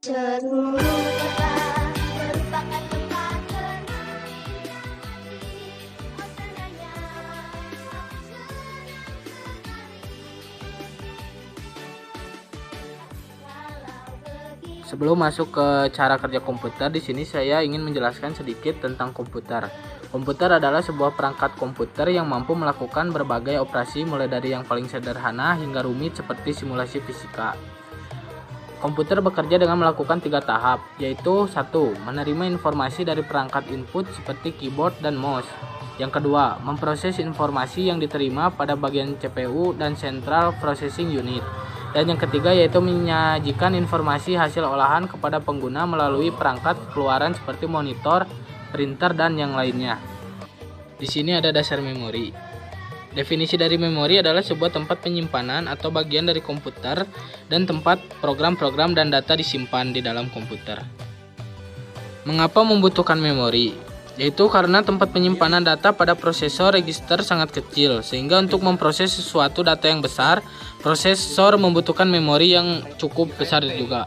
Seluruh kota merupakan tempat Sebelum masuk ke cara kerja komputer, di sini saya ingin menjelaskan sedikit tentang komputer. Komputer adalah sebuah perangkat komputer yang mampu melakukan berbagai operasi mulai dari yang paling sederhana hingga rumit seperti simulasi fisika. Komputer bekerja dengan melakukan 3 tahap, yaitu 1. Menerima informasi dari perangkat input seperti keyboard dan mouse. Yang kedua, memproses informasi yang diterima pada bagian CPU dan Central Processing Unit. Dan yang ketiga yaitu menyajikan informasi hasil olahan kepada pengguna melalui perangkat keluaran seperti monitor, printer, dan yang lainnya. Di sini ada dasar memori. Definisi dari memori adalah sebuah tempat penyimpanan atau bagian dari komputer dan tempat program-program dan data disimpan di dalam komputer. Mengapa membutuhkan memori? Yaitu karena tempat penyimpanan data pada prosesor register sangat kecil, sehingga untuk memproses sesuatu data yang besar, prosesor membutuhkan memori yang cukup besar juga.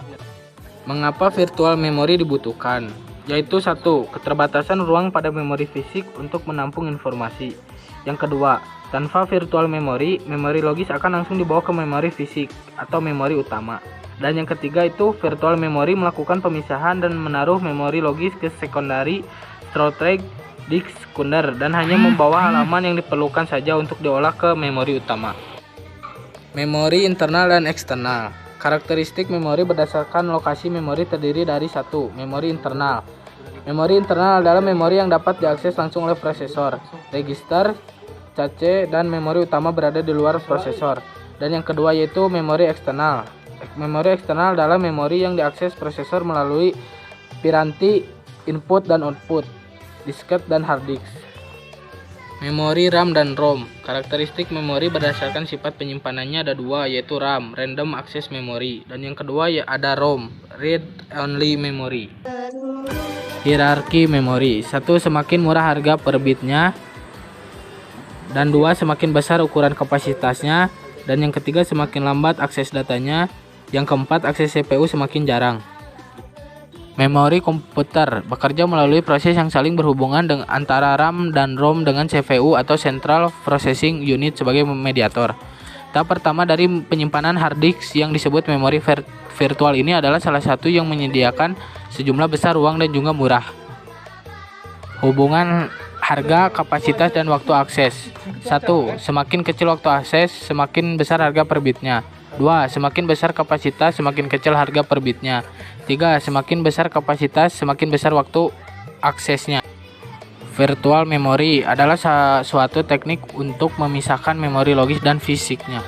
Mengapa virtual memory dibutuhkan? Yaitu 1. Keterbatasan ruang pada memori fisik untuk menampung informasi. Yang kedua, tanpa virtual memory, memori logis akan langsung dibawa ke memori fisik atau memori utama. Dan yang ketiga itu virtual memory melakukan pemisahan dan menaruh memori logis ke secondary storage disk sekunder dan hanya membawa halaman yang diperlukan saja untuk diolah ke memori utama. Memori internal dan eksternal. Karakteristik memori berdasarkan lokasi memori terdiri dari 1. Memori internal. Memori internal adalah memori yang dapat diakses langsung oleh prosesor, register, cache, dan memori utama berada di luar prosesor. Dan yang kedua yaitu memori eksternal. Memori eksternal adalah memori yang diakses prosesor melalui piranti input dan output, disket, dan hard disk. Memori RAM dan ROM. Karakteristik memori berdasarkan sifat penyimpanannya ada 2, yaitu RAM, Random Access Memory, dan yang kedua ya ada ROM, Read Only Memory. Hierarki memori. 1. Semakin murah harga per bitnya, dan 2. Semakin besar ukuran kapasitasnya, dan yang ketiga semakin lambat akses datanya, yang keempat akses CPU semakin jarang. Memori komputer bekerja melalui proses yang saling berhubungan dengan antara RAM dan ROM dengan CPU atau Central Processing Unit sebagai mediator. Tahap pertama dari penyimpanan hard disk yang disebut memori virtual ini adalah salah satu yang menyediakan sejumlah besar uang dan juga murah. Hubungan harga, kapasitas, dan waktu akses. 1. Semakin kecil waktu akses, semakin besar harga per bitnya. 2. Semakin besar kapasitas, semakin kecil harga per bitnya. 3. Semakin besar kapasitas, semakin besar waktu aksesnya. Virtual memory adalah suatu teknik untuk memisahkan memori logis dan fisiknya.